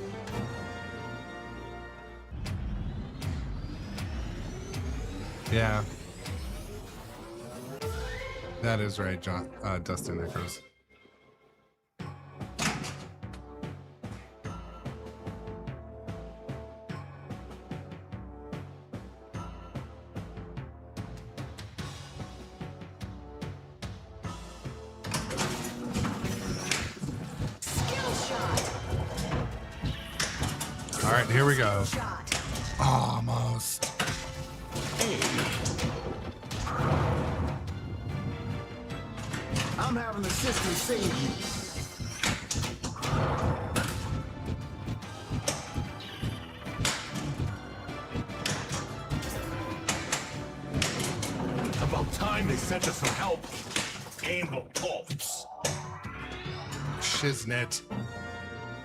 Yeah. That is right, John. Dustin Echoes. Skill shot. All right, here we go. Shot. Almost. I'm having the system save you. About time they sent us some help. Aim the pulse. Shiznit.